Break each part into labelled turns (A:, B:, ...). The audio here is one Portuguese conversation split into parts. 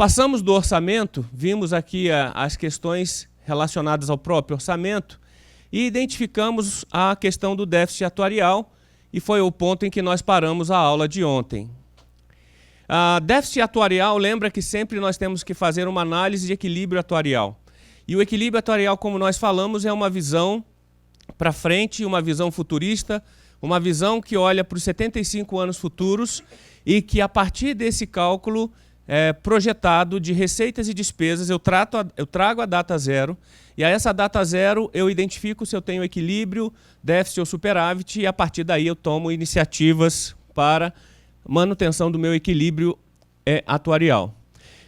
A: Passamos do orçamento, vimos aqui as questões relacionadas ao próprio orçamento e identificamos a questão do déficit atuarial, e foi o ponto em que nós paramos a aula de ontem. Déficit atuarial, lembra que sempre nós temos que fazer uma análise de equilíbrio atuarial. E o equilíbrio atuarial, como nós falamos, é uma visão para frente, uma visão futurista, uma visão que olha para os 75 anos futuros e que, a partir desse cálculo projetado de receitas e despesas, eu trago a data zero, e a essa data zero eu identifico se eu tenho equilíbrio, déficit ou superávit, e a partir daí eu tomo iniciativas para manutenção do meu equilíbrio atuarial.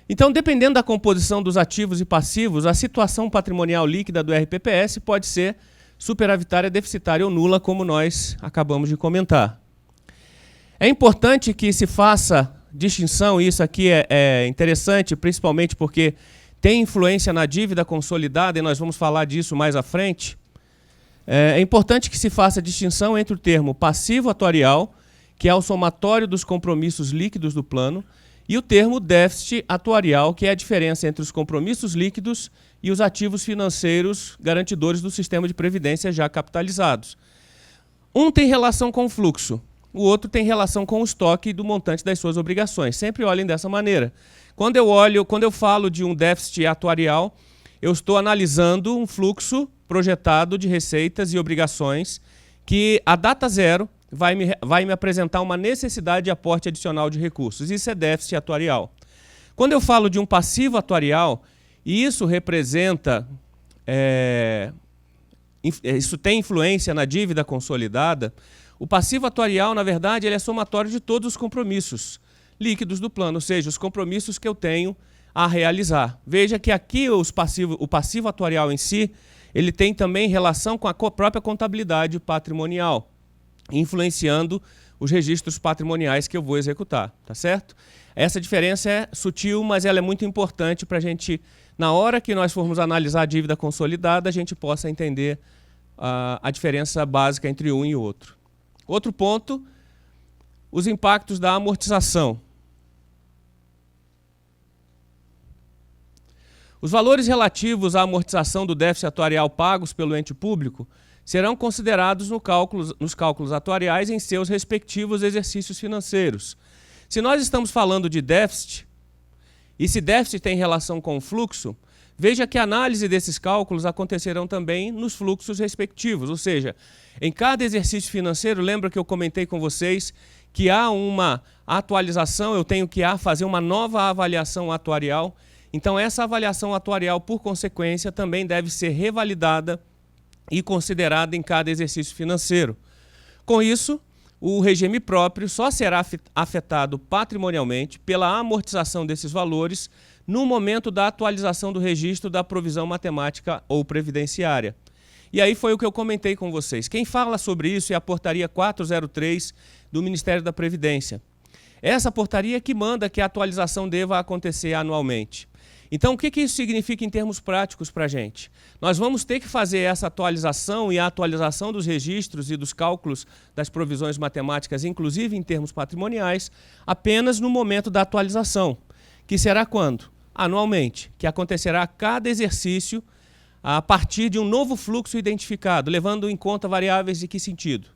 A: Então, dependendo da composição dos ativos e passivos, a situação patrimonial líquida do RPPS pode ser superavitária, deficitária ou nula, como nós acabamos de comentar. É importante que se faça distinção, e isso aqui é interessante, principalmente porque tem influência na dívida consolidada, e nós vamos falar disso mais à frente. É importante que se faça distinção entre o termo passivo atuarial, que é o somatório dos compromissos líquidos do plano, e o termo déficit atuarial, que é a diferença entre os compromissos líquidos e os ativos financeiros garantidores do sistema de previdência já capitalizados. Um tem relação com o fluxo, o outro tem relação com o estoque do montante das suas obrigações. Sempre olhem dessa maneira. Quando eu falo de um déficit atuarial, eu estou analisando um fluxo projetado de receitas e obrigações que, a data zero, vai me apresentar uma necessidade de aporte adicional de recursos. Isso é déficit atuarial. Quando eu falo de um passivo atuarial, e isso representa, isso tem influência na dívida consolidada, o passivo atuarial, na verdade, ele é somatório de todos os compromissos líquidos do plano, ou seja, os compromissos que eu tenho a realizar. Veja que aqui o passivo atuarial em si, ele tem também relação com a própria contabilidade patrimonial, influenciando os registros patrimoniais que eu vou executar, tá certo? Essa diferença é sutil, mas ela é muito importante para a gente, na hora que nós formos analisar a dívida consolidada, a gente possa entender a diferença básica entre um e outro. Outro ponto, os impactos da amortização. Os valores relativos à amortização do déficit atuarial pagos pelo ente público serão considerados nos cálculos atuariais em seus respectivos exercícios financeiros. Se nós estamos falando de déficit, e se déficit tem relação com o fluxo, veja que a análise desses cálculos acontecerão também nos fluxos respectivos, ou seja, em cada exercício financeiro, lembra que eu comentei com vocês que há uma atualização, eu tenho que fazer uma nova avaliação atuarial, então essa avaliação atuarial, por consequência, também deve ser revalidada e considerada em cada exercício financeiro. Com isso, o regime próprio só será afetado patrimonialmente pela amortização desses valores no momento da atualização do registro da provisão matemática ou previdenciária. E aí foi o que eu comentei com vocês. Quem fala sobre isso é a portaria 403 do Ministério da Previdência. Essa portaria que manda que a atualização deva acontecer anualmente. Então, o que isso significa em termos práticos para a gente? Nós vamos ter que fazer essa atualização e a atualização dos registros e dos cálculos das provisões matemáticas, inclusive em termos patrimoniais, apenas no momento da atualização, que será quando? Anualmente, que acontecerá a cada exercício a partir de um novo fluxo identificado, levando em conta variáveis de que sentido?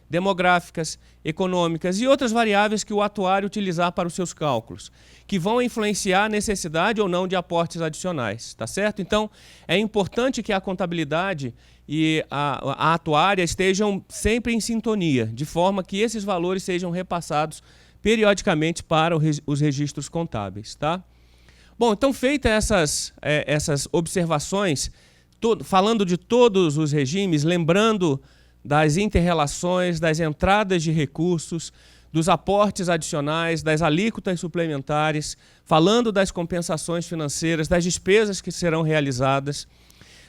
A: Demográficas, econômicas e outras variáveis que o atuário utilizar para os seus cálculos, que vão influenciar a necessidade ou não de aportes adicionais, tá certo? Então, é importante que a contabilidade e a atuária estejam sempre em sintonia, de forma que esses valores sejam repassados periodicamente para os registros contábeis, tá? Bom, então, feitas essas observações, falando de todos os regimes, lembrando das inter-relações, das entradas de recursos, dos aportes adicionais, das alíquotas suplementares, falando das compensações financeiras, das despesas que serão realizadas,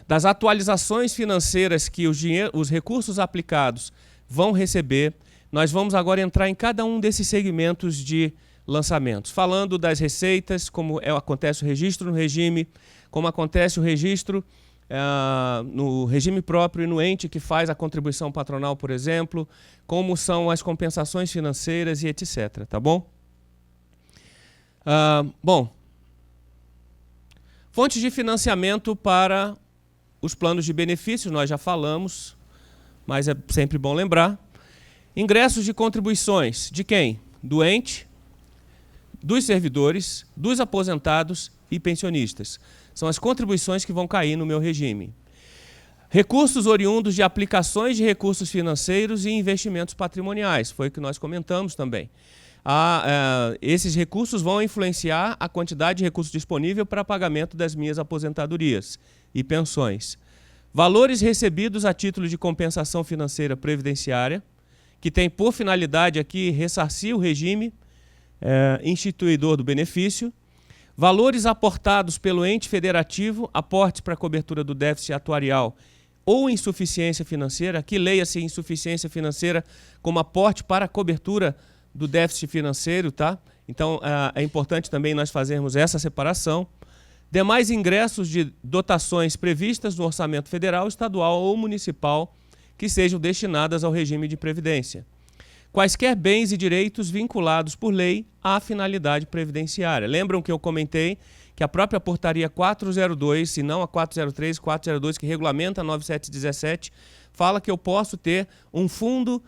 A: das atualizações financeiras que os recursos aplicados vão receber. Nós vamos agora entrar em cada um desses segmentos de lançamentos, falando das receitas, como acontece o registro no regime, como acontece o registro no regime próprio e no ente que faz a contribuição patronal, por exemplo, como são as compensações financeiras e etc. Tá bom? Bom, Fontes de financiamento para os planos de benefícios, nós já falamos, mas é sempre bom lembrar. Ingressos de contribuições, de quem? Do ente, dos servidores, dos aposentados e pensionistas. São as contribuições que vão cair no meu regime. Recursos oriundos de aplicações de recursos financeiros e investimentos patrimoniais, foi o que nós comentamos também. Esses recursos vão influenciar a quantidade de recursos disponível para pagamento das minhas aposentadorias e pensões. Valores recebidos a título de compensação financeira previdenciária, que tem por finalidade aqui ressarcir o regime instituidor do benefício. Valores aportados pelo ente federativo, aportes para cobertura do déficit atuarial ou insuficiência financeira, aqui leia-se insuficiência financeira como aporte para a cobertura do déficit financeiro, tá? Então, é importante também nós fazermos essa separação. Demais ingressos de dotações previstas no orçamento federal, estadual ou municipal que sejam destinadas ao regime de previdência. Quaisquer bens e direitos vinculados por lei à finalidade previdenciária. Lembram que eu comentei que a própria portaria 402, se não a 403, 402, que regulamenta a 9717, fala que eu posso ter um fundo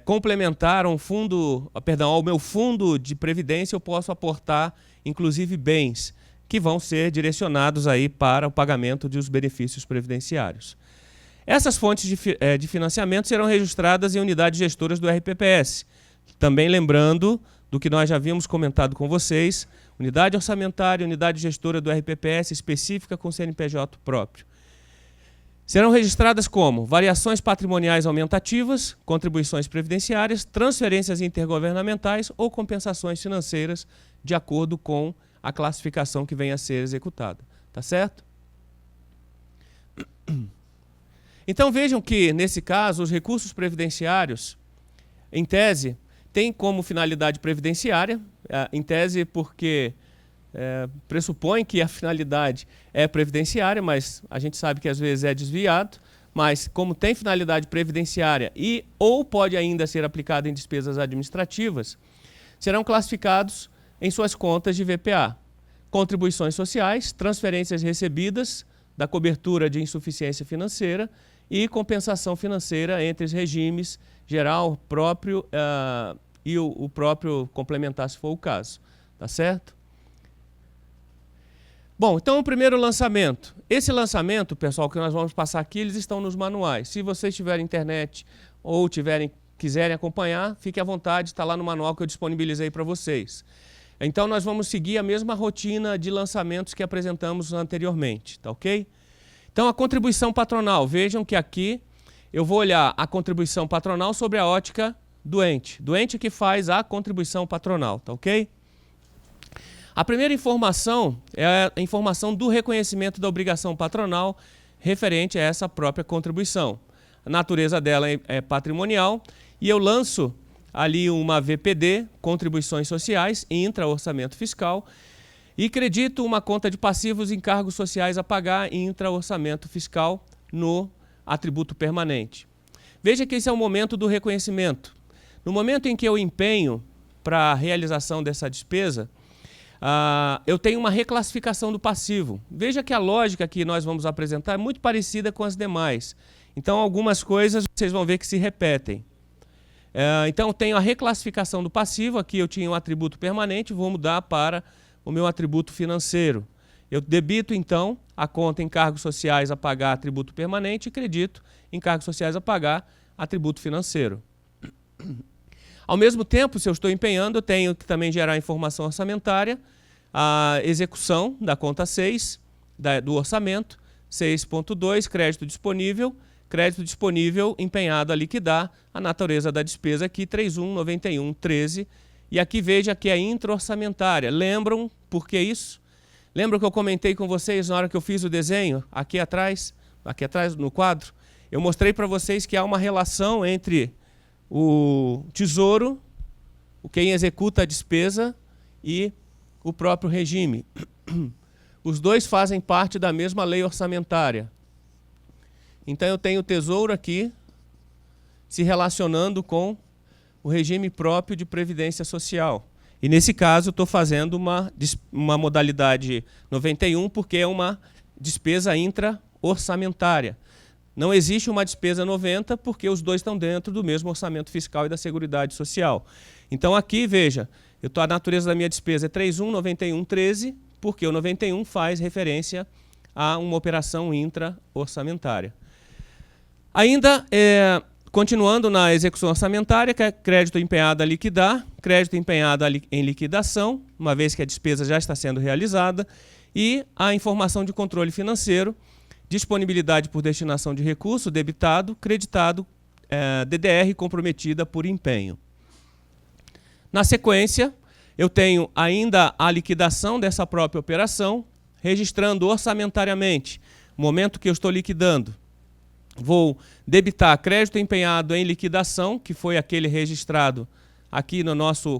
A: complementar, ao meu fundo de previdência eu posso aportar, inclusive, bens que vão ser direcionados aí para o pagamento dos benefícios previdenciários. Essas fontes de financiamento serão registradas em unidades gestoras do RPPS. Também lembrando do que nós já havíamos comentado com vocês, unidade orçamentária, unidade gestora do RPPS específica com CNPJ próprio. Serão registradas como variações patrimoniais aumentativas, contribuições previdenciárias, transferências intergovernamentais ou compensações financeiras de acordo com a classificação que venha a ser executada. Tá certo? Então vejam que, nesse caso, os recursos previdenciários, em tese, têm como finalidade previdenciária, em tese porque pressupõe que a finalidade é previdenciária, mas a gente sabe que às vezes é desviado, mas como tem finalidade previdenciária ou pode ainda ser aplicado em despesas administrativas, serão classificados em suas contas de VPA. Contribuições sociais, transferências recebidas da cobertura de insuficiência financeira e compensação financeira entre os regimes geral, próprio e o próprio complementar, se for o caso. Tá certo? Bom, então o primeiro lançamento. Esse lançamento, pessoal, que nós vamos passar aqui, eles estão nos manuais. Se vocês tiverem internet ou quiserem acompanhar, fique à vontade, está lá no manual que eu disponibilizei para vocês. Então nós vamos seguir a mesma rotina de lançamentos que apresentamos anteriormente, tá ok? Então a contribuição patronal, vejam que aqui eu vou olhar a contribuição patronal sobre a ótica do ente que faz a contribuição patronal, tá ok? A primeira informação é a informação do reconhecimento da obrigação patronal referente a essa própria contribuição. A natureza dela é patrimonial e eu lanço ali uma VPD, contribuições sociais, intra-orçamento fiscal, e credito uma conta de passivos e encargos sociais a pagar intra-orçamento fiscal no atributo permanente. Veja que esse é o momento do reconhecimento. No momento em que eu empenho para a realização dessa despesa, eu tenho uma reclassificação do passivo. Veja que a lógica que nós vamos apresentar é muito parecida com as demais. Então, algumas coisas vocês vão ver que se repetem. Então, eu tenho a reclassificação do passivo. Aqui eu tinha um atributo permanente, vou mudar para o meu atributo financeiro. Eu debito, então, a conta encargos sociais a pagar atributo permanente e credito encargos sociais a pagar atributo financeiro. Ao mesmo tempo, se eu estou empenhando, eu tenho que também gerar informação orçamentária, a execução da conta 6 do orçamento, 6.2, crédito disponível empenhado a liquidar, a natureza da despesa aqui, 319113, e aqui veja que é intra-orçamentária. Lembram por que isso? Lembram que eu comentei com vocês na hora que eu fiz o desenho, aqui atrás no quadro? Eu mostrei para vocês que há uma relação entre o tesouro, quem executa a despesa, e o próprio regime. Os dois fazem parte da mesma lei orçamentária. Então eu tenho o tesouro aqui se relacionando com o regime próprio de previdência social. E, nesse caso, estou fazendo uma modalidade 91 porque é uma despesa intra-orçamentária. Não existe uma despesa 90 porque os dois estão dentro do mesmo orçamento fiscal e da Seguridade Social. Então, aqui, veja, a natureza da minha despesa é 31, 91, 13, porque o 91 faz referência a uma operação intra-orçamentária. Ainda, continuando na execução orçamentária, que é crédito empenhado a liquidar, crédito empenhado em liquidação, uma vez que a despesa já está sendo realizada, e a informação de controle financeiro, disponibilidade por destinação de recurso, debitado, creditado, DDR comprometida por empenho. Na sequência, eu tenho ainda a liquidação dessa própria operação, registrando orçamentariamente, no momento que eu estou liquidando, vou debitar crédito empenhado em liquidação, que foi aquele registrado aqui no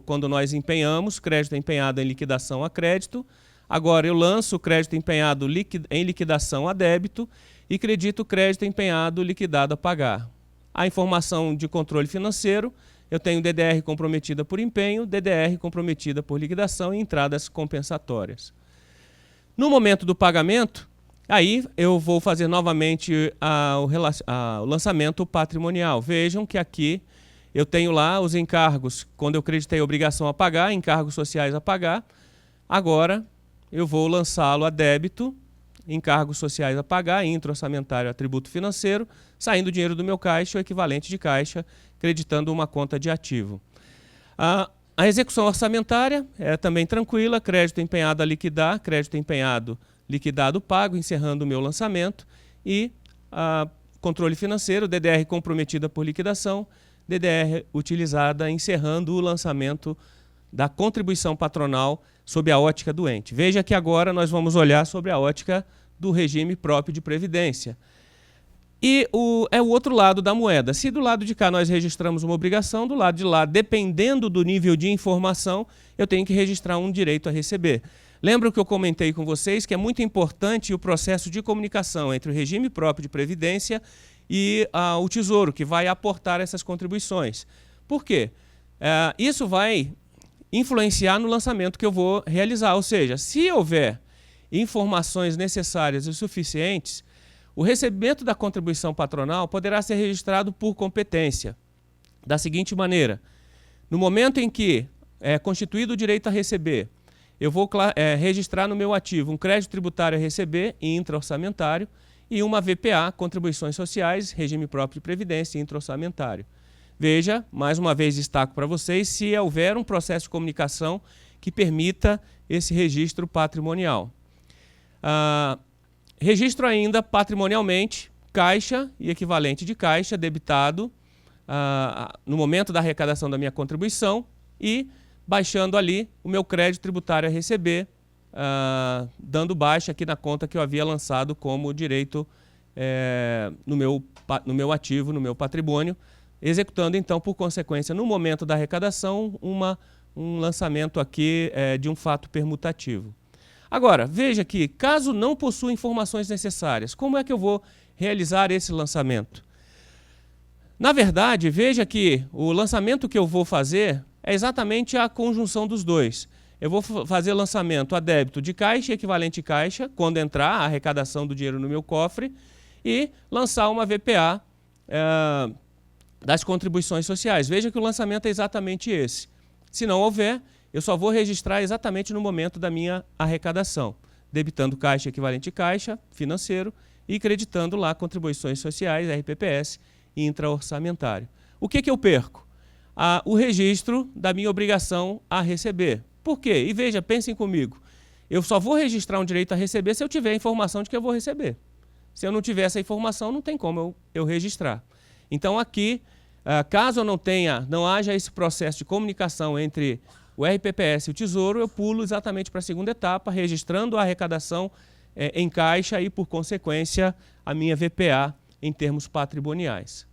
A: quando nós empenhamos, crédito empenhado em liquidação a crédito. Agora eu lanço o crédito empenhado em liquidação a débito e credito o crédito empenhado liquidado a pagar. A informação de controle financeiro, eu tenho DDR comprometida por empenho, DDR comprometida por liquidação e entradas compensatórias. No momento do pagamento, aí eu vou fazer novamente o lançamento patrimonial. Vejam que aqui eu tenho lá os encargos, quando eu creditei a obrigação a pagar, encargos sociais a pagar. Agora eu vou lançá-lo a débito, encargos sociais a pagar, intra-orçamentário a tributo financeiro, saindo o dinheiro do meu caixa, o equivalente de caixa, creditando uma conta de ativo. A execução orçamentária é também tranquila, crédito empenhado a liquidar, crédito empenhado liquidado pago, encerrando o meu lançamento, e controle financeiro, DDR comprometida por liquidação, DDR utilizada encerrando o lançamento da contribuição patronal sob a ótica do ente. Veja que agora nós vamos olhar sobre a ótica do regime próprio de previdência. E é o outro lado da moeda. Se do lado de cá nós registramos uma obrigação, do lado de lá, dependendo do nível de informação, eu tenho que registrar um direito a receber. Lembra que eu comentei com vocês que é muito importante o processo de comunicação entre o regime próprio de previdência e o Tesouro, que vai aportar essas contribuições. Por quê? Isso vai influenciar no lançamento que eu vou realizar. Ou seja, se houver informações necessárias e suficientes, o recebimento da contribuição patronal poderá ser registrado por competência, da seguinte maneira: no momento em que é constituído o direito a receber, eu vou registrar no meu ativo um crédito tributário a receber e intra-orçamentário e uma VPA, contribuições sociais, regime próprio de previdência e intra-orçamentário. Veja, mais uma vez destaco para vocês, se houver um processo de comunicação que permita esse registro patrimonial. Registro ainda patrimonialmente caixa e equivalente de caixa debitado no momento da arrecadação da minha contribuição e baixando ali o meu crédito tributário a receber, dando baixa aqui na conta que eu havia lançado como direito no meu ativo, no meu patrimônio, executando então, por consequência, no momento da arrecadação, um lançamento aqui de um fato permutativo. Agora, veja que, caso não possua informações necessárias, como é que eu vou realizar esse lançamento? Na verdade, veja que o lançamento que eu vou fazer é exatamente a conjunção dos dois. Eu vou fazer lançamento a débito de caixa, equivalente caixa, quando entrar a arrecadação do dinheiro no meu cofre, e lançar uma VPA das contribuições sociais. Veja que o lançamento é exatamente esse. Se não houver, eu só vou registrar exatamente no momento da minha arrecadação, debitando caixa equivalente caixa, financeiro, e creditando lá contribuições sociais, RPPS e intra-orçamentário. O que eu perco? O registro da minha obrigação a receber. Por quê? E veja, pensem comigo, eu só vou registrar um direito a receber se eu tiver a informação de que eu vou receber. Se eu não tiver essa informação, não tem como eu registrar. Então aqui, caso eu não haja esse processo de comunicação entre o RPPS e o Tesouro, eu pulo exatamente para a segunda etapa, registrando a arrecadação em caixa e, por consequência, a minha VPA em termos patrimoniais.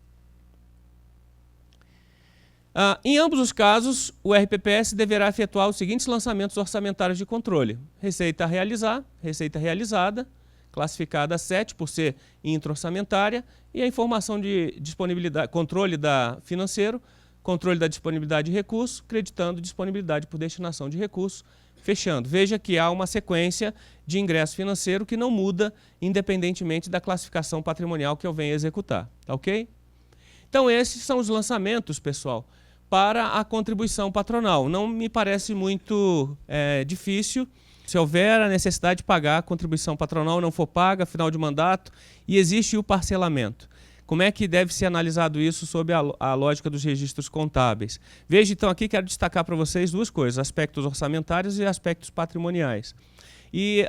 A: Em ambos os casos, o RPPS deverá efetuar os seguintes lançamentos orçamentários de controle: receita a realizar, receita realizada, classificada a 7 por ser intra-orçamentária, e a informação de disponibilidade, controle financeiro, controle da disponibilidade de recurso, creditando disponibilidade por destinação de recurso, fechando. Veja que há uma sequência de ingresso financeiro que não muda independentemente da classificação patrimonial que eu venha executar, tá ok? Então esses são os lançamentos, pessoal, para a contribuição patronal. Não me parece muito difícil. Se houver a necessidade de pagar a contribuição patronal, não for paga, final de mandato, e existe o parcelamento. Como é que deve ser analisado isso sob a lógica dos registros contábeis? Veja, então, aqui quero destacar para vocês duas coisas, aspectos orçamentários e aspectos patrimoniais. E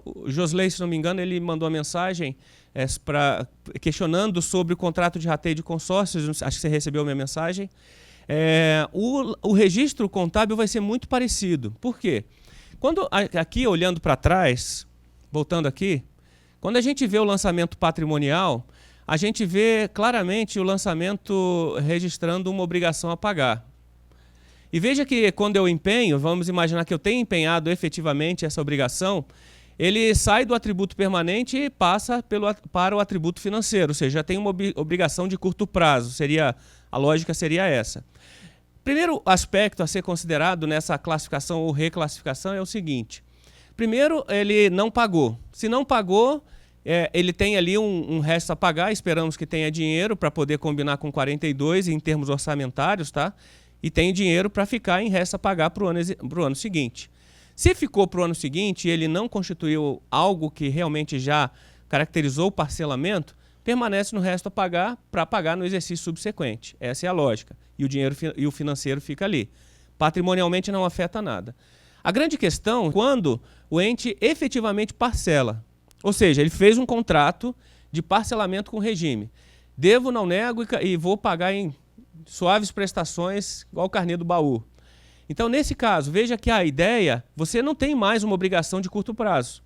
A: o Josley, se não me engano, ele mandou uma mensagem questionando sobre o contrato de rateio de consórcios, acho que você recebeu a minha mensagem. O registro contábil vai ser muito parecido. Por quê? Quando, aqui, olhando para trás, voltando aqui, quando a gente vê o lançamento patrimonial, a gente vê claramente o lançamento registrando uma obrigação a pagar. E veja que quando eu empenho, vamos imaginar que eu tenho empenhado efetivamente essa obrigação, ele sai do atributo permanente e passa para o atributo financeiro, ou seja, já tem uma obrigação de curto prazo, a lógica seria essa. Primeiro aspecto a ser considerado nessa classificação ou reclassificação é o seguinte. Primeiro, ele não pagou. Se não pagou, ele tem ali um resto a pagar, esperamos que tenha dinheiro para poder combinar com 42 em termos orçamentários, tá? E tem dinheiro para ficar em resto a pagar para o ano seguinte. Se ficou para o ano seguinte e ele não constituiu algo que realmente já caracterizou o parcelamento, permanece no resto a pagar para pagar no exercício subsequente. Essa é a lógica. E o dinheiro e o financeiro fica ali. Patrimonialmente não afeta nada. A grande questão é quando o ente efetivamente parcela. Ou seja, ele fez um contrato de parcelamento com o regime. Devo, não nego e vou pagar em suaves prestações, igual o carnê do baú. Então, nesse caso, veja que a ideia, você não tem mais uma obrigação de curto prazo.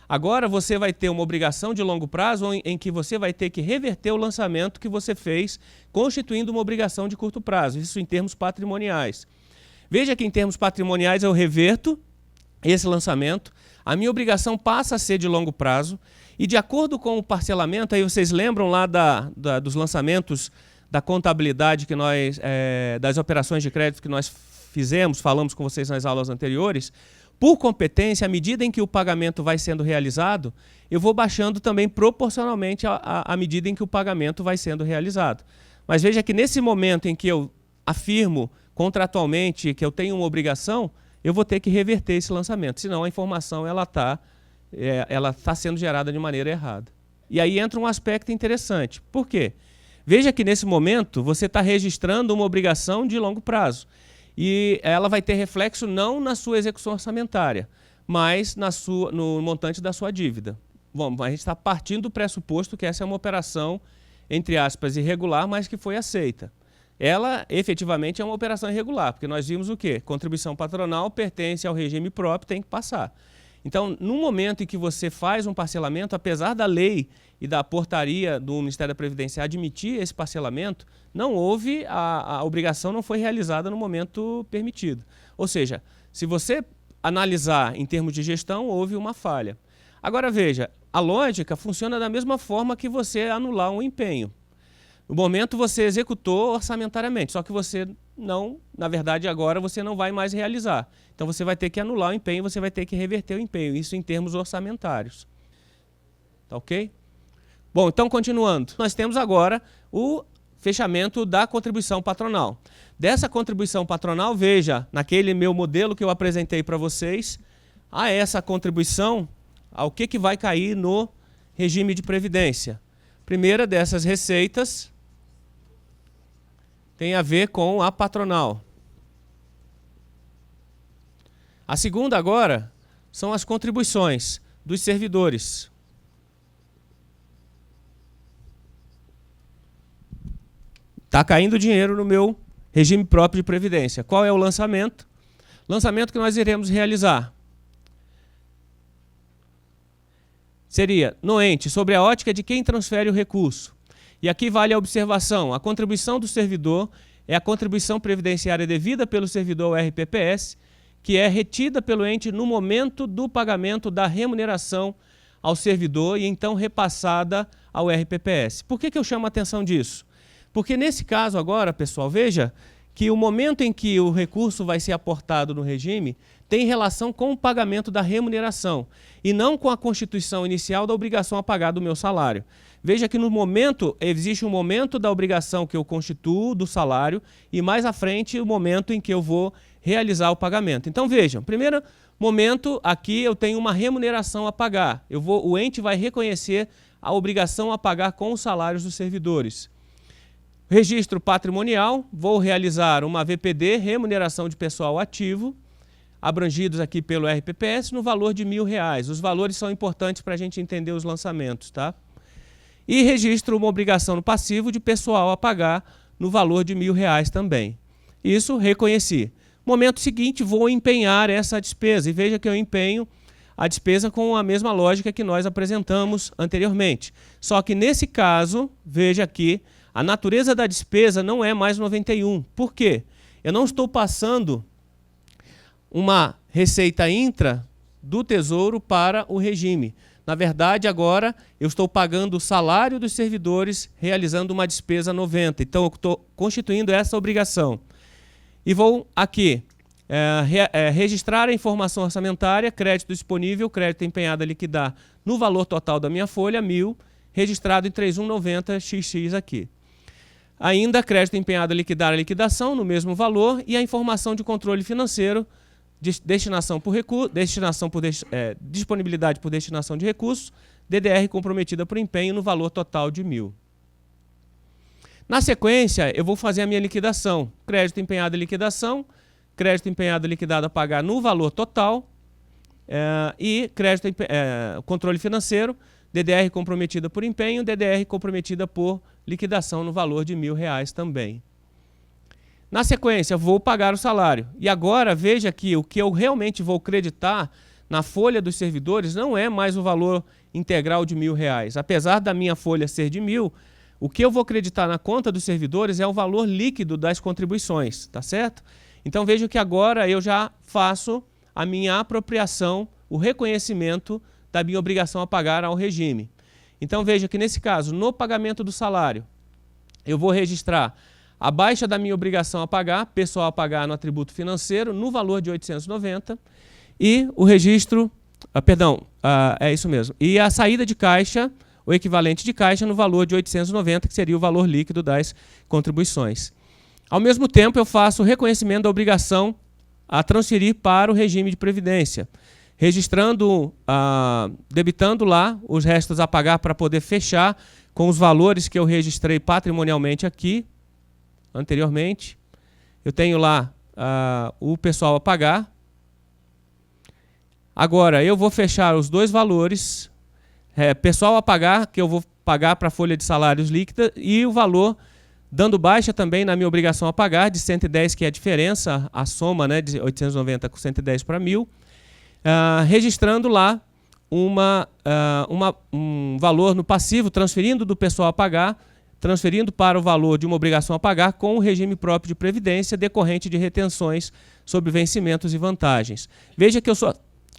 A: Agora você vai ter uma obrigação de longo prazo em que você vai ter que reverter o lançamento que você fez, constituindo uma obrigação de curto prazo, isso em termos patrimoniais. Veja que em termos patrimoniais eu reverto esse lançamento, a minha obrigação passa a ser de longo prazo e de acordo com o parcelamento, aí vocês lembram lá dos lançamentos da contabilidade que nós, das operações de crédito que nós falamos com vocês nas aulas anteriores, por competência, à medida em que o pagamento vai sendo realizado, eu vou baixando também proporcionalmente à medida em que o pagamento vai sendo realizado. Mas veja que nesse momento em que eu afirmo contratualmente que eu tenho uma obrigação, eu vou ter que reverter esse lançamento, senão a informação ela tá sendo gerada de maneira errada. E aí entra um aspecto interessante. Por quê? Veja que nesse momento você está registrando uma obrigação de longo prazo. E ela vai ter reflexo não na sua execução orçamentária, mas no montante da sua dívida. Bom, a gente está partindo do pressuposto que essa é uma operação, entre aspas, irregular, mas que foi aceita. Ela, efetivamente, é uma operação irregular, porque nós vimos o quê? Contribuição patronal pertence ao regime próprio, tem que passar. Então, no momento em que você faz um parcelamento, apesar da lei e da portaria do Ministério da Previdência admitir esse parcelamento, não houve, a obrigação não foi realizada no momento permitido. Ou seja, se você analisar em termos de gestão, houve uma falha. Agora veja, a lógica funciona da mesma forma que você anular um empenho. No momento você executou orçamentariamente, só que você não, na verdade agora você não vai mais realizar. Então você vai ter que anular o empenho, você vai ter que reverter o empenho, isso em termos orçamentários. Tá ok? Bom, então continuando, nós temos agora o fechamento da contribuição patronal. Dessa contribuição patronal, veja, naquele meu modelo que eu apresentei para vocês, a essa contribuição, ao que vai cair no regime de previdência. Primeira dessas receitas tem a ver com a patronal. A segunda agora são as contribuições dos servidores. Está caindo dinheiro no meu regime próprio de previdência. Qual é o lançamento? Lançamento que nós iremos realizar seria no ente, sobre a ótica de quem transfere o recurso. E aqui vale a observação, a contribuição do servidor é a contribuição previdenciária devida pelo servidor ao RPPS, que é retida pelo ente no momento do pagamento da remuneração ao servidor e então repassada ao RPPS. Por que eu chamo a atenção disso? Porque nesse caso agora, pessoal, veja que o momento em que o recurso vai ser aportado no regime tem relação com o pagamento da remuneração e não com a constituição inicial da obrigação a pagar do meu salário. Veja que no momento, existe um momento da obrigação que eu constituo do salário e mais à frente o momento em que eu vou realizar o pagamento. Então vejam, primeiro momento aqui eu tenho uma remuneração a pagar. O ente vai reconhecer a obrigação a pagar com os salários dos servidores. Registro patrimonial, vou realizar uma VPD, remuneração de pessoal ativo, abrangidos aqui pelo RPPS, no valor de R$1.000. Os valores são importantes para a gente entender os lançamentos, tá? E registro uma obrigação no passivo de pessoal a pagar no valor de R$1.000 também. Isso reconheci. Momento seguinte, vou empenhar essa despesa. E veja que eu empenho a despesa com a mesma lógica que nós apresentamos anteriormente. Só que nesse caso, veja aqui, a natureza da despesa não é mais 91. Por quê? Eu não estou passando uma receita intra do Tesouro para o regime. Na verdade, agora eu estou pagando o salário dos servidores realizando uma despesa 90. Então, eu estou constituindo essa obrigação. E vou aqui registrar a informação orçamentária, crédito disponível, crédito empenhado a liquidar no valor total da minha folha, 1.000, registrado em 3190XX aqui. Ainda crédito empenhado a liquidar a liquidação no mesmo valor e a informação de controle financeiro, destinação por recurso, disponibilidade por destinação de recursos, DDR comprometida por empenho no valor total de 1.000. Na sequência, eu vou fazer a minha liquidação. Crédito empenhado a liquidação, crédito empenhado liquidado a pagar no valor total e crédito controle financeiro, DDR comprometida por empenho, DDR comprometida por liquidação no valor de R$1.000 também. Na sequência, vou pagar o salário. E agora, veja que o que eu realmente vou creditar na folha dos servidores não é mais o valor integral de R$1.000. Apesar da minha folha ser de 1.000, o que eu vou creditar na conta dos servidores é o valor líquido das contribuições, tá certo? Então, veja que agora eu já faço a minha apropriação, o reconhecimento da minha obrigação a pagar ao regime. Então, veja que nesse caso, no pagamento do salário, eu vou registrar a baixa da minha obrigação a pagar, pessoal a pagar no atributo financeiro, no valor de 890, e o registro, é isso mesmo, e a saída de caixa, o equivalente de caixa no valor de 890, que seria o valor líquido das contribuições. Ao mesmo tempo, eu faço o reconhecimento da obrigação a transferir para o regime de previdência, registrando, debitando lá os restos a pagar para poder fechar com os valores que eu registrei patrimonialmente aqui, anteriormente. Eu tenho lá o pessoal a pagar. Agora, eu vou fechar os dois valores, pessoal a pagar, que eu vou pagar para a folha de salários líquida, e o valor dando baixa também na minha obrigação a pagar, de 110, que é a diferença, a soma, né, de 890 com 110 para 1.000, registrando lá um valor no passivo, transferindo do pessoal a pagar, transferindo para o valor de uma obrigação a pagar com o regime próprio de previdência decorrente de retenções sobre vencimentos e vantagens. Veja que eu só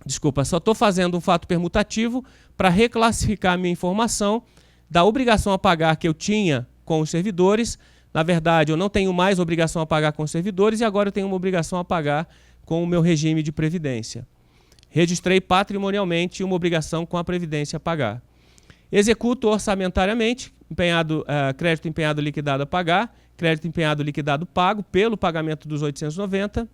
A: estou fazendo um fato permutativo para reclassificar a minha informação da obrigação a pagar que eu tinha com os servidores. Na verdade, eu não tenho mais obrigação a pagar com os servidores e agora eu tenho uma obrigação a pagar com o meu regime de previdência. Registrei patrimonialmente uma obrigação com a previdência a pagar. Executo orçamentariamente, crédito empenhado liquidado a pagar, crédito empenhado liquidado pago pelo pagamento dos 890,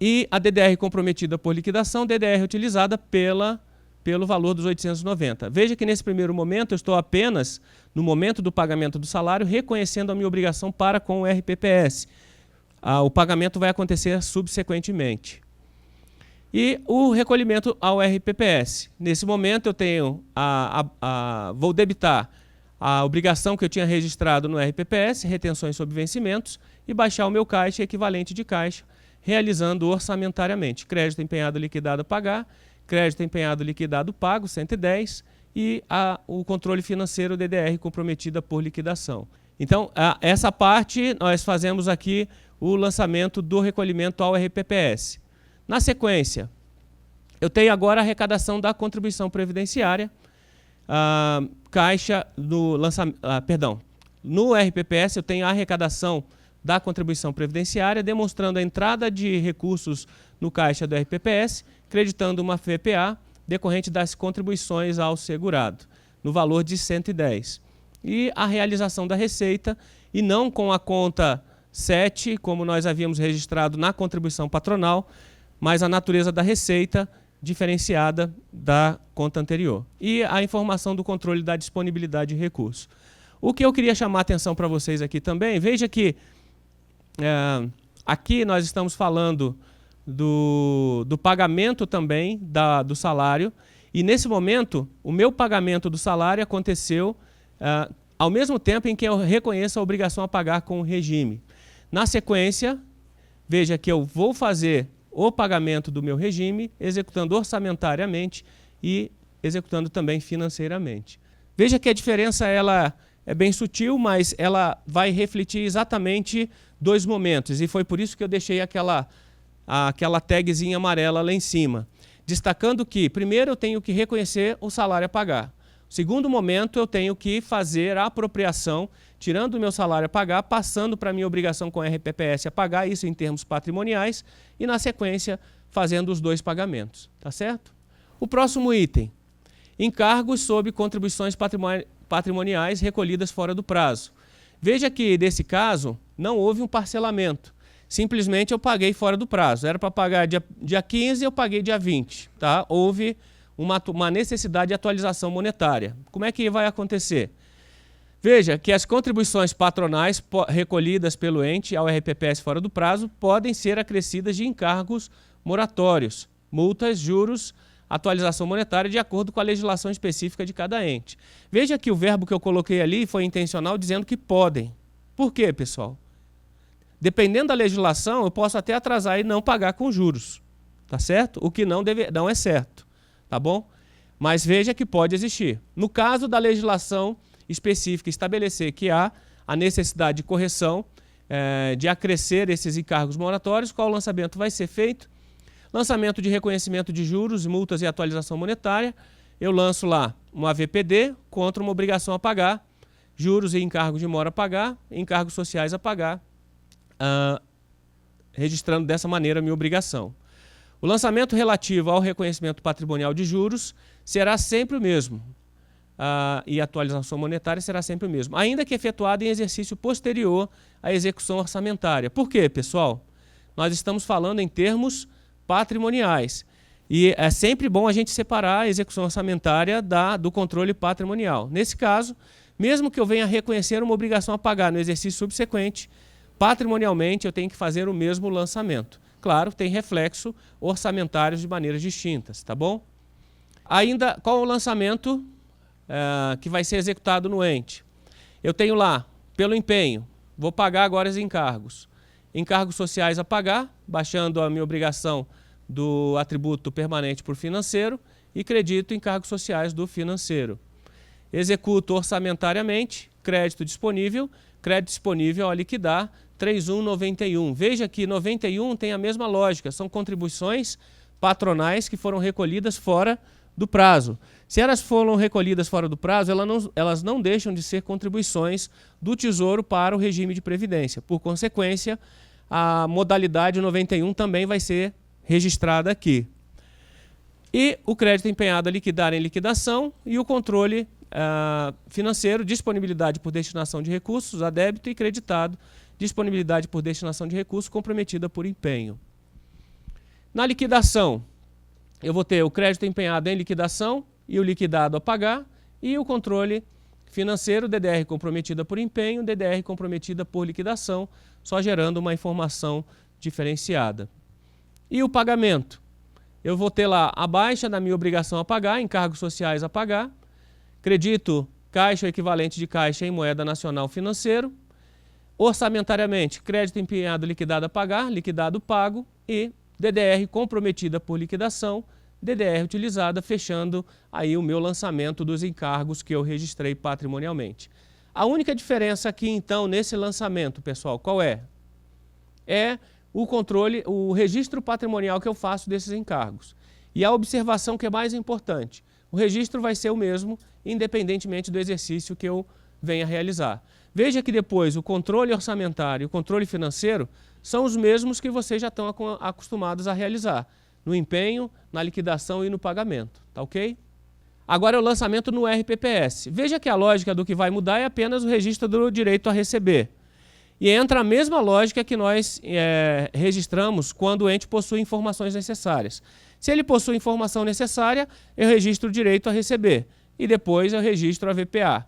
A: e a DDR comprometida por liquidação, DDR utilizada pelo valor dos 890. Veja que nesse primeiro momento eu estou apenas, no momento do pagamento do salário, reconhecendo a minha obrigação para com o RPPS. O pagamento vai acontecer subsequentemente. E o recolhimento ao RPPS. Nesse momento eu tenho vou debitar a obrigação que eu tinha registrado no RPPS, retenções sobre vencimentos, e baixar o meu caixa equivalente de caixa, realizando orçamentariamente. Crédito empenhado liquidado a pagar, crédito empenhado liquidado pago, 110, e o controle financeiro DDR comprometida por liquidação. Então, essa parte nós fazemos aqui o lançamento do recolhimento ao RPPS. Na sequência, eu tenho agora a arrecadação da contribuição previdenciária, caixa do no RPPS eu tenho a arrecadação da contribuição previdenciária, demonstrando a entrada de recursos no caixa do RPPS, creditando uma FPA decorrente das contribuições ao segurado, no valor de 110. E a realização da receita, e não com a conta 7, como nós havíamos registrado na contribuição patronal, mas a natureza da receita diferenciada da conta anterior. E a informação do controle da disponibilidade de recursos. O que eu queria chamar a atenção para vocês aqui também, veja que aqui nós estamos falando do pagamento também do salário, e nesse momento o meu pagamento do salário aconteceu ao mesmo tempo em que eu reconheço a obrigação a pagar com o regime. Na sequência, veja que eu vou fazer o pagamento do meu regime, executando orçamentariamente e executando também financeiramente. Veja que a diferença ela é bem sutil, mas ela vai refletir exatamente dois momentos, e foi por isso que eu deixei aquela tagzinha amarela lá em cima, destacando que, primeiro, eu tenho que reconhecer o salário a pagar. Segundo momento, eu tenho que fazer a apropriação, tirando o meu salário a pagar, passando para a minha obrigação com a RPPS a pagar, isso em termos patrimoniais, e na sequência fazendo os dois pagamentos, tá certo? O próximo item, encargos sobre contribuições patrimoniais recolhidas fora do prazo. Veja que, nesse caso, não houve um parcelamento, simplesmente eu paguei fora do prazo, era para pagar dia 15, eu paguei dia 20, tá? Houve uma necessidade de atualização monetária. Como é que vai acontecer? Veja que as contribuições patronais recolhidas pelo ente ao RPPS fora do prazo podem ser acrescidas de encargos moratórios, multas, juros, atualização monetária de acordo com a legislação específica de cada ente. Veja que o verbo que eu coloquei ali foi intencional, dizendo que podem. Por quê, pessoal? Dependendo da legislação, eu posso até atrasar e não pagar com juros, tá certo? O que não é certo, tá bom? Mas veja que pode existir. No caso da legislação específica estabelecer que há a necessidade de correção, de acrescer esses encargos moratórios, qual lançamento vai ser feito? Lançamento de reconhecimento de juros, multas e atualização monetária. Eu lanço lá uma VPD contra uma obrigação a pagar, juros e encargos de mora a pagar, encargos sociais a pagar, registrando dessa maneira a minha obrigação. O lançamento relativo ao reconhecimento patrimonial de juros será sempre o mesmo, e a atualização monetária será sempre o mesmo, ainda que efetuado em exercício posterior à execução orçamentária. Por quê, pessoal? Nós estamos falando em termos patrimoniais, e é sempre bom a gente separar a execução orçamentária do controle patrimonial. Nesse caso, mesmo que eu venha reconhecer uma obrigação a pagar no exercício subsequente, patrimonialmente eu tenho que fazer o mesmo lançamento. Claro, tem reflexo orçamentários de maneiras distintas, tá bom? Ainda, qual é o lançamento que vai ser executado no ente? Eu tenho lá, pelo empenho, vou pagar agora os encargos. Encargos sociais a pagar, baixando a minha obrigação do atributo permanente por financeiro e credito encargos sociais do financeiro. Executo orçamentariamente, crédito disponível a liquidar, 3191. Veja que 91 tem a mesma lógica, são contribuições patronais que foram recolhidas fora do prazo. Se elas foram recolhidas fora do prazo, elas não deixam de ser contribuições do Tesouro para o regime de previdência. Por consequência, a modalidade 91 também vai ser registrada aqui. E o crédito empenhado a liquidar em liquidação e o controle financeiro, disponibilidade por destinação de recursos a débito e creditado, disponibilidade por destinação de recursos comprometida por empenho. Na liquidação, eu vou ter o crédito empenhado em liquidação e o liquidado a pagar, e o controle financeiro, DDR comprometida por empenho, DDR comprometida por liquidação, só gerando uma informação diferenciada. E o pagamento? Eu vou ter lá a baixa da minha obrigação a pagar, encargos sociais a pagar, credito caixa ou equivalente de caixa em moeda nacional financeiro, orçamentariamente, crédito empenhado liquidado a pagar, liquidado pago e DDR comprometida por liquidação, DDR utilizada, fechando aí o meu lançamento dos encargos que eu registrei patrimonialmente. A única diferença aqui, então, nesse lançamento, pessoal, qual é? É o controle, o registro patrimonial que eu faço desses encargos. E a observação que é mais importante, o registro vai ser o mesmo, independentemente do exercício que eu venha realizar. Veja que depois o controle orçamentário e o controle financeiro são os mesmos que vocês já estão acostumados a realizar, no empenho, na liquidação e no pagamento, tá ok? Agora é o lançamento no RPPS. Veja que a lógica do que vai mudar é apenas o registro do direito a receber. E entra a mesma lógica que nós registramos quando o ente possui informações necessárias. Se ele possui informação necessária, eu registro o direito a receber e depois eu registro a VPA.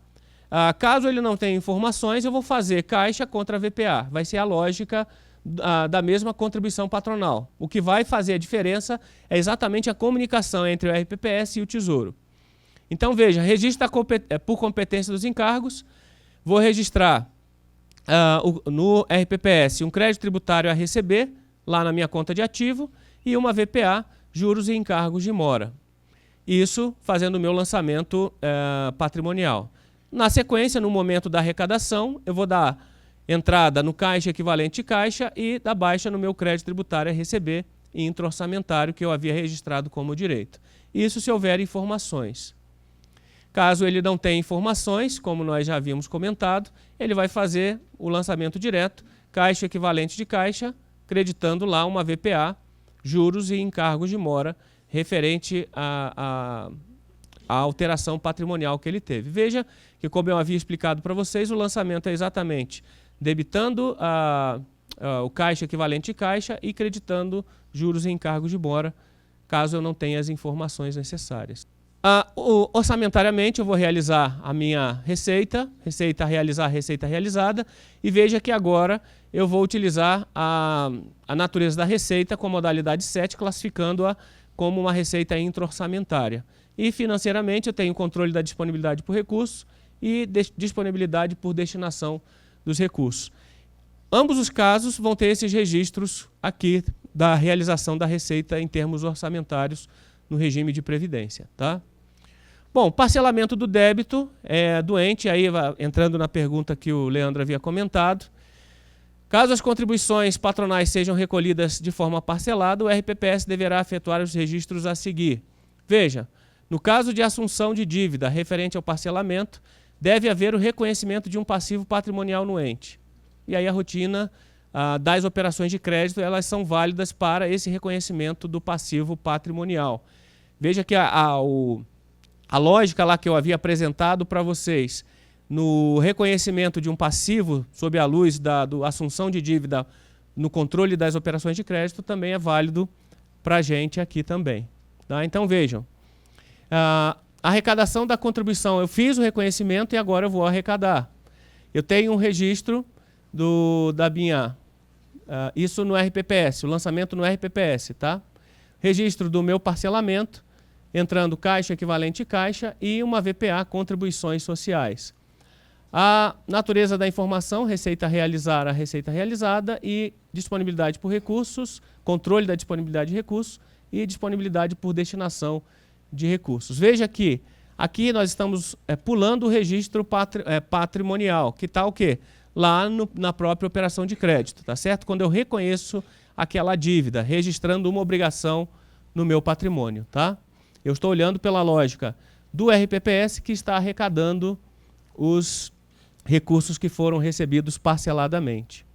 A: Caso ele não tenha informações, eu vou fazer caixa contra a VPA. Vai ser a lógica da mesma contribuição patronal. O que vai fazer a diferença é exatamente a comunicação entre o RPPS e o Tesouro. Então veja, registro por competência dos encargos, vou registrar no RPPS um crédito tributário a receber, lá na minha conta de ativo, e uma VPA, juros e encargos de mora. Isso fazendo o meu lançamento patrimonial. Na sequência, no momento da arrecadação, eu vou dar entrada no caixa equivalente caixa e dar baixa no meu crédito tributário a receber e intra-orçamentário que eu havia registrado como direito. Isso se houver informações. Caso ele não tenha informações, como nós já havíamos comentado, ele vai fazer o lançamento direto, caixa equivalente de caixa, creditando lá uma VPA, juros e encargos de mora, referente à alteração patrimonial que ele teve. Veja que, como eu havia explicado para vocês, o lançamento é exatamente debitando o caixa equivalente de caixa e creditando juros e encargos de mora, caso eu não tenha as informações necessárias. Orçamentariamente, eu vou realizar a minha receita realizada, e veja que agora eu vou utilizar a natureza da receita com a modalidade 7, classificando-a como uma receita intra-orçamentária. E financeiramente eu tenho controle da disponibilidade por recursos e disponibilidade por destinação dos recursos. Ambos os casos vão ter esses registros aqui da realização da receita em termos orçamentários no regime de previdência, tá? Bom, parcelamento do débito doente, aí entrando na pergunta que o Leandro havia comentado. Caso as contribuições patronais sejam recolhidas de forma parcelada, o RPPS deverá efetuar os registros a seguir. Veja, no caso de assunção de dívida referente ao parcelamento, deve haver o reconhecimento de um passivo patrimonial no ente. E aí a rotina das operações de crédito, elas são válidas para esse reconhecimento do passivo patrimonial. Veja que a lógica lá que eu havia apresentado para vocês, no reconhecimento de um passivo sob a luz da assunção de dívida no controle das operações de crédito, também é válido para a gente aqui também. Tá? Então vejam, a arrecadação da contribuição, eu fiz o reconhecimento e agora eu vou arrecadar. Eu tenho um registro isso no RPPS, o lançamento no RPPS, tá? Registro do meu parcelamento, entrando caixa equivalente caixa e uma VPA, contribuições sociais. A natureza da informação, receita a receita realizada e disponibilidade por recursos, controle da disponibilidade de recursos e disponibilidade por destinação de recursos. Veja que aqui nós estamos pulando o registro patrimonial, que está o quê? Lá na própria operação de crédito, tá certo? Quando eu reconheço aquela dívida, registrando uma obrigação no meu patrimônio, tá? Eu estou olhando pela lógica do RPPS que está arrecadando os recursos que foram recebidos parceladamente.